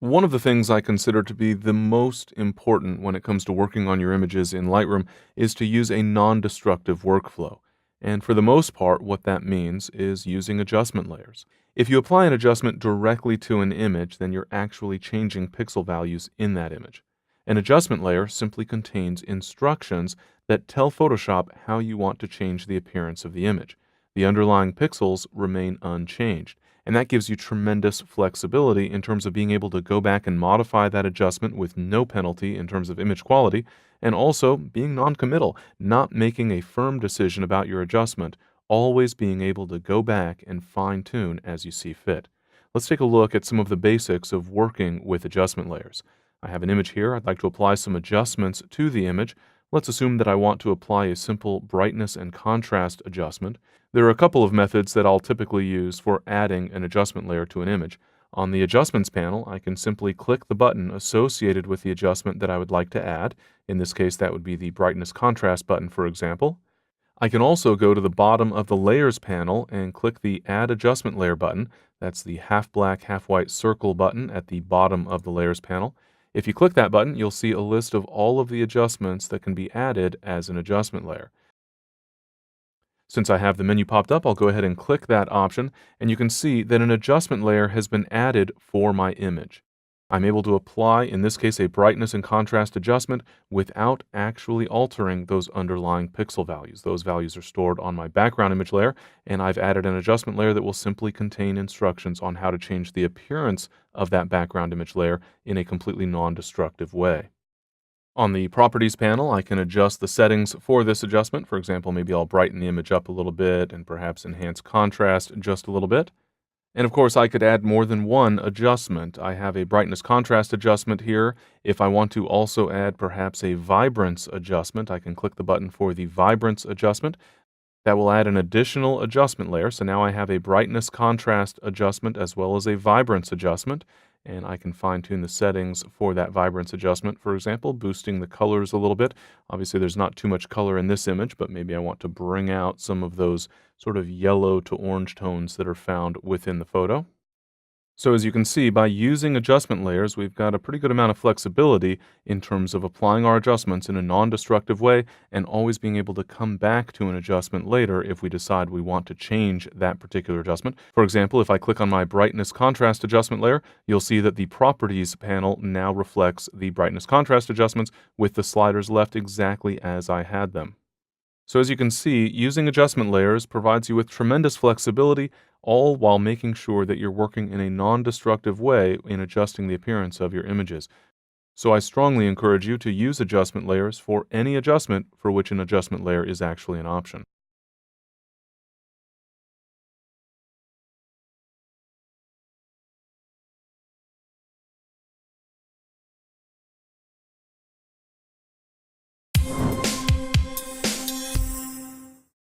One of the things I consider to be the most important when it comes to working on your images in Lightroom is to use a non-destructive workflow. And for the most part, what that means is using adjustment layers. If you apply an adjustment directly to an image, then you're actually changing pixel values in that image. An adjustment layer simply contains instructions that tell Photoshop how you want to change the appearance of the image. The underlying pixels remain unchanged. And that gives you tremendous flexibility in terms of being able to go back and modify that adjustment with no penalty in terms of image quality, and also being non-committal, not making a firm decision about your adjustment, always being able to go back and fine-tune as you see fit. Let's take a look at some of the basics of working with adjustment layers. I have an image here. I'd like to apply some adjustments to the image. Let's assume that I want to apply a simple brightness and contrast adjustment. There are a couple of methods that I'll typically use for adding an adjustment layer to an image. On the Adjustments panel, I can simply click the button associated with the adjustment that I would like to add. In this case, that would be the Brightness Contrast button, for example. I can also go to the bottom of the Layers panel and click the Add Adjustment Layer button. That's the half black, half white circle button at the bottom of the Layers panel. If you click that button, you'll see a list of all of the adjustments that can be added as an adjustment layer. Since I have the menu popped up, I'll go ahead and click that option, and you can see that an adjustment layer has been added for my image. I'm able to apply, in this case, a brightness and contrast adjustment without actually altering those underlying pixel values. Those values are stored on my background image layer, and I've added an adjustment layer that will simply contain instructions on how to change the appearance of that background image layer in a completely non-destructive way. On the Properties panel, I can adjust the settings for this adjustment. For example, maybe I'll brighten the image up a little bit and perhaps enhance contrast just a little bit. And of course, I could add more than one adjustment. I have a brightness contrast adjustment here. If I want to also add perhaps a vibrance adjustment, I can click the button for the vibrance adjustment. That will add an additional adjustment layer. So now I have a brightness contrast adjustment as well as a vibrance adjustment. And I can fine tune the settings for that vibrance adjustment, for example, boosting the colors a little bit. Obviously, there's not too much color in this image, but maybe I want to bring out some of those sort of yellow to orange tones that are found within the photo. So as you can see, by using adjustment layers, we've got a pretty good amount of flexibility in terms of applying our adjustments in a non-destructive way and always being able to come back to an adjustment later if we decide we want to change that particular adjustment. For example, if I click on my brightness contrast adjustment layer, you'll see that the Properties panel now reflects the brightness contrast adjustments with the sliders left exactly as I had them. So as you can see, using adjustment layers provides you with tremendous flexibility, all while making sure that you're working in a non-destructive way in adjusting the appearance of your images. So I strongly encourage you to use adjustment layers for any adjustment for which an adjustment layer is actually an option.